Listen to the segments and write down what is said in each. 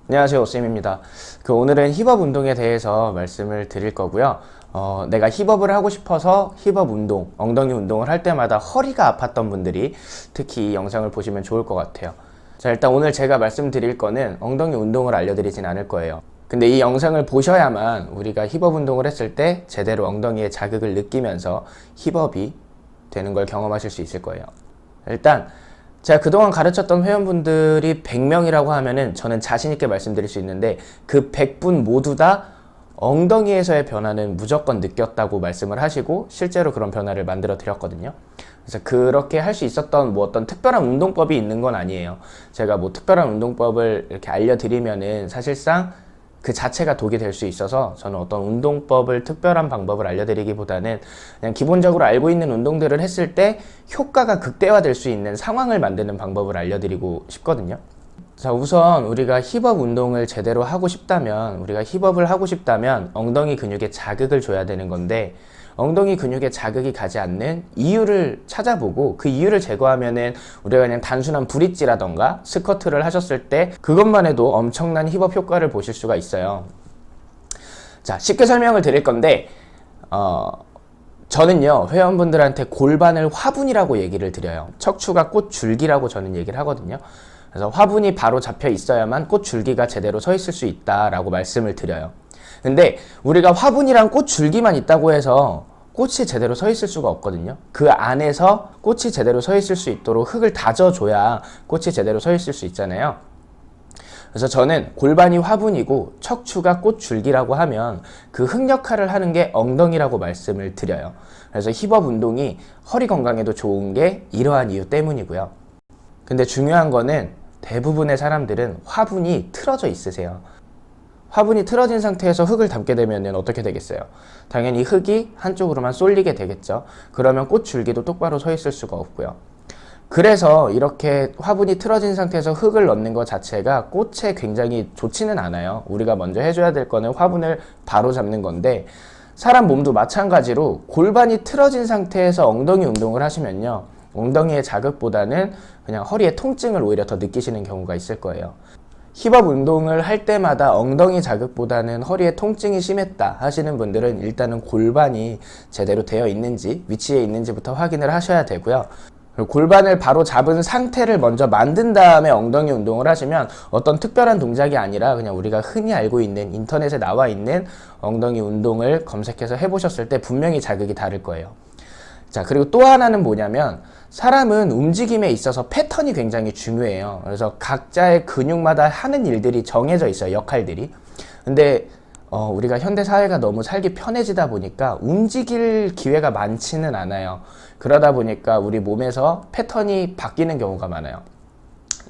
안녕하세요, 오쌤입니다. 오늘은 힙업 운동에 대해서 말씀을 드릴 거고요. 내가 힙업을 하고 싶어서 힙업 운동, 엉덩이 운동을 할 때마다 허리가 아팠던 분들이 특히 이 영상을 보시면 좋을 것 같아요. 자, 일단 오늘 제가 말씀드릴 거는 엉덩이 운동을 알려드리진 않을 거예요. 근데 이 영상을 보셔야만 우리가 힙업 운동을 했을 때 제대로 엉덩이에 자극을 느끼면서 힙업이 되는 걸 경험하실 수 있을 거예요. 일단 제가 그동안 가르쳤던 회원분들이 100명이라고 하면은 저는 자신있게 말씀드릴 수 있는데 그 100분 모두 다 엉덩이에서의 변화는 무조건 느꼈다고 말씀을 하시고 실제로 그런 변화를 만들어 드렸거든요. 그래서 그렇게 할 수 있었던 어떤 특별한 운동법이 있는 건 아니에요. 제가 특별한 운동법을 이렇게 알려드리면은 사실상 그 자체가 독이 될 수 있어서 저는 어떤 운동법을 특별한 방법을 알려드리기보다는 그냥 기본적으로 알고 있는 운동들을 했을 때 효과가 극대화될 수 있는 상황을 만드는 방법을 알려드리고 싶거든요. 자, 우선 우리가 힙업 운동을 제대로 하고 싶다면, 우리가 힙업을 하고 싶다면 엉덩이 근육에 자극을 줘야 되는 건데 엉덩이 근육에 자극이 가지 않는 이유를 찾아보고 그 이유를 제거하면은 우리가 그냥 단순한 브릿지라던가 스쿼트를 하셨을 때 그것만 해도 엄청난 힙업 효과를 보실 수가 있어요. 자, 쉽게 설명을 드릴 건데 저는요 회원분들한테 골반을 화분이라고 얘기를 드려요. 척추가 꽃줄기라고 저는 얘기를 하거든요. 그래서 화분이 바로 잡혀 있어야만 꽃줄기가 제대로 서 있을 수 있다라고 말씀을 드려요. 근데 우리가 화분이랑 꽃줄기만 있다고 해서 꽃이 제대로 서 있을 수가 없거든요. 그 안에서 꽃이 제대로 서 있을 수 있도록 흙을 다져줘야 꽃이 제대로 서 있을 수 있잖아요. 그래서 저는 골반이 화분이고 척추가 꽃줄기라고 하면 그 흙 역할을 하는 게 엉덩이라고 말씀을 드려요. 그래서 힙업 운동이 허리 건강에도 좋은 게 이러한 이유 때문이고요. 근데 중요한 거는 대부분의 사람들은 화분이 틀어져 있으세요. 화분이 틀어진 상태에서 흙을 담게 되면 어떻게 되겠어요? 당연히 흙이 한쪽으로만 쏠리게 되겠죠. 그러면 꽃줄기도 똑바로 서 있을 수가 없고요. 그래서 이렇게 화분이 틀어진 상태에서 흙을 넣는 것 자체가 꽃에 굉장히 좋지는 않아요. 우리가 먼저 해줘야 될 거는 화분을 바로 잡는 건데 사람 몸도 마찬가지로 골반이 틀어진 상태에서 엉덩이 운동을 하시면요. 엉덩이의 자극보다는 그냥 허리의 통증을 오히려 더 느끼시는 경우가 있을 거예요. 힙업 운동을 할 때마다 엉덩이 자극보다는 허리에 통증이 심했다 하시는 분들은 일단은 골반이 제대로 되어 있는지 위치에 있는지부터 확인을 하셔야 되고요. 골반을 바로 잡은 상태를 먼저 만든 다음에 엉덩이 운동을 하시면 어떤 특별한 동작이 아니라 그냥 우리가 흔히 알고 있는 인터넷에 나와 있는 엉덩이 운동을 검색해서 해보셨을 때 분명히 자극이 다를 거예요. 자, 그리고 또 하나는 뭐냐면 사람은 움직임에 있어서 패턴이 굉장히 중요해요. 그래서 각자의 근육마다 하는 일들이 정해져 있어요. 역할들이. 근데 우리가 현대 사회가 너무 살기 편해지다 보니까 움직일 기회가 많지는 않아요. 그러다 보니까 우리 몸에서 패턴이 바뀌는 경우가 많아요.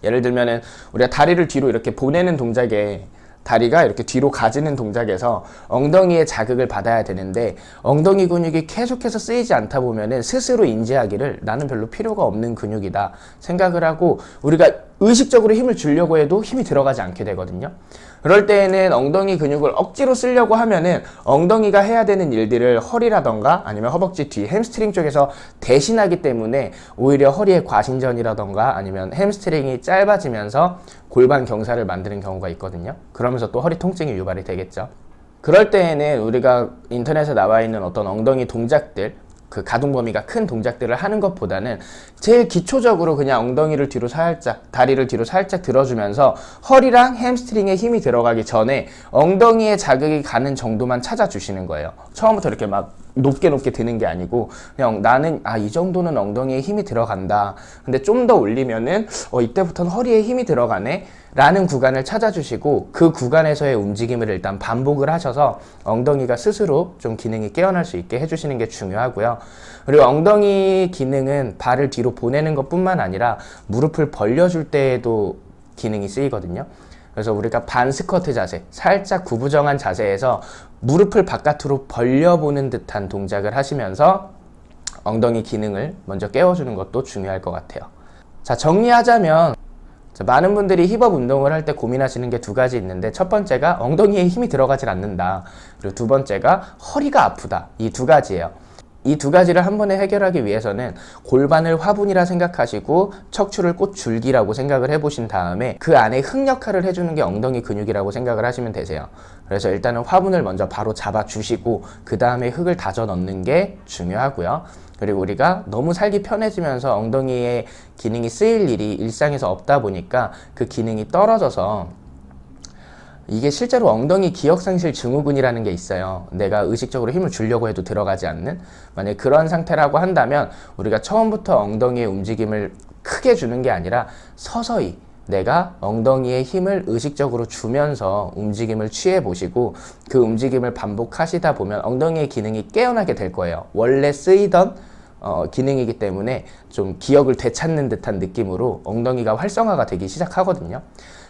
예를 들면은 우리가 다리를 뒤로 이렇게 보내는 동작에 다리가 이렇게 뒤로 가지는 동작에서 엉덩이에 자극을 받아야 되는데 엉덩이 근육이 계속해서 쓰이지 않다 보면은 스스로 인지하기를 나는 별로 필요가 없는 근육이다 생각을 하고 우리가 의식적으로 힘을 주려고 해도 힘이 들어가지 않게 되거든요. 그럴 때에는 엉덩이 근육을 억지로 쓰려고 하면은 엉덩이가 해야 되는 일들을 허리라던가 아니면 허벅지 뒤 햄스트링 쪽에서 대신하기 때문에 오히려 허리의 과신전이라던가 아니면 햄스트링이 짧아지면서 골반 경사를 만드는 경우가 있거든요. 그러면서 또 허리 통증이 유발이 되겠죠. 그럴 때에는 우리가 인터넷에 나와 있는 어떤 엉덩이 동작들 그 가동 범위가 큰 동작들을 하는 것보다는 제일 기초적으로 그냥 엉덩이를 뒤로 살짝, 다리를 뒤로 살짝 들어주면서 허리랑 햄스트링에 힘이 들어가기 전에 엉덩이에 자극이 가는 정도만 찾아주시는 거예요. 처음부터 이렇게 막 높게 드는 게 아니고 그냥 나는 이 정도는 엉덩이에 힘이 들어간다. 근데 좀 더 올리면은 이때부터는 허리에 힘이 들어가네. 라는 구간을 찾아주시고 그 구간에서의 움직임을 일단 반복을 하셔서 엉덩이가 스스로 좀 기능이 깨어날 수 있게 해주시는 게 중요하고요. 그리고 엉덩이 기능은 발을 뒤로 보내는 것뿐만 아니라 무릎을 벌려줄 때에도 기능이 쓰이거든요. 그래서 우리가 반 스쿼트 자세, 살짝 구부정한 자세에서 무릎을 바깥으로 벌려보는 듯한 동작을 하시면서 엉덩이 기능을 먼저 깨워주는 것도 중요할 것 같아요. 자, 정리하자면 많은 분들이 힙업 운동을 할 때 고민하시는 게 두 가지 있는데 첫 번째가 엉덩이에 힘이 들어가질 않는다. 그리고 두 번째가 허리가 아프다. 이 두 가지예요. 이 두 가지를 한 번에 해결하기 위해서는 골반을 화분이라 생각하시고 척추를 꽃줄기라고 생각을 해보신 다음에 그 안에 흙 역할을 해주는 게 엉덩이 근육이라고 생각을 하시면 되세요. 그래서 일단은 화분을 먼저 바로 잡아주시고 그 다음에 흙을 다져 넣는 게 중요하고요. 그리고 우리가 너무 살기 편해지면서 엉덩이의 기능이 쓰일 일이 일상에서 없다 보니까 그 기능이 떨어져서 이게 실제로 엉덩이 기억상실 증후군이라는 게 있어요. 내가 의식적으로 힘을 주려고 해도 들어가지 않는, 만약에 그런 상태라고 한다면 우리가 처음부터 엉덩이의 움직임을 크게 주는 게 아니라 서서히 내가 엉덩이에 힘을 의식적으로 주면서 움직임을 취해 보시고 그 움직임을 반복하시다 보면 엉덩이의 기능이 깨어나게 될 거예요. 원래 쓰이던 기능이기 때문에 좀 기억을 되찾는 듯한 느낌으로 엉덩이가 활성화가 되기 시작하거든요.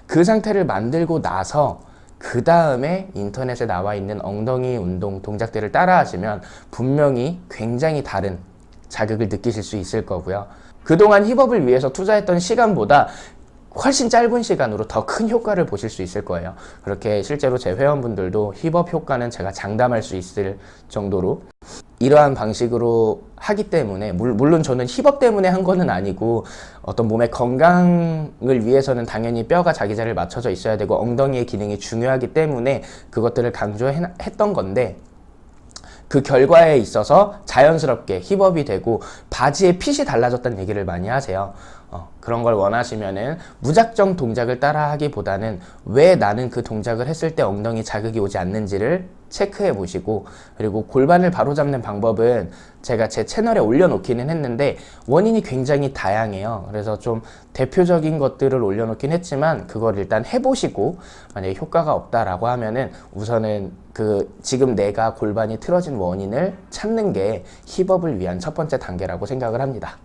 그 상태를 만들고 나서 그 다음에 인터넷에 나와 있는 엉덩이 운동 동작들을 따라 하시면 분명히 굉장히 다른 자극을 느끼실 수 있을 거고요. 그동안 힙업을 위해서 투자했던 시간보다 훨씬 짧은 시간으로 더 큰 효과를 보실 수 있을 거예요. 그렇게 실제로 제 회원분들도 힙업 효과는 제가 장담할 수 있을 정도로 이러한 방식으로 하기 때문에, 물론 저는 힙업 때문에 한 거는 아니고 어떤 몸의 건강을 위해서는 당연히 뼈가 자기 자리를 맞춰져 있어야 되고 엉덩이의 기능이 중요하기 때문에 그것들을 강조했던 건데, 그 결과에 있어서 자연스럽게 힙업이 되고 바지의 핏이 달라졌다는 얘기를 많이 하세요. 그런 걸 원하시면은 무작정 동작을 따라 하기보다는 왜 나는 그 동작을 했을 때 엉덩이 자극이 오지 않는지를 체크해 보시고, 그리고 골반을 바로잡는 방법은 제가 제 채널에 올려놓기는 했는데 원인이 굉장히 다양해요. 그래서 좀 대표적인 것들을 올려놓긴 했지만 그걸 일단 해보시고 만약에 효과가 없다라고 하면은 우선은 지금 내가 골반이 틀어진 원인을 찾는 게 힙업을 위한 첫 번째 단계라고 생각을 합니다.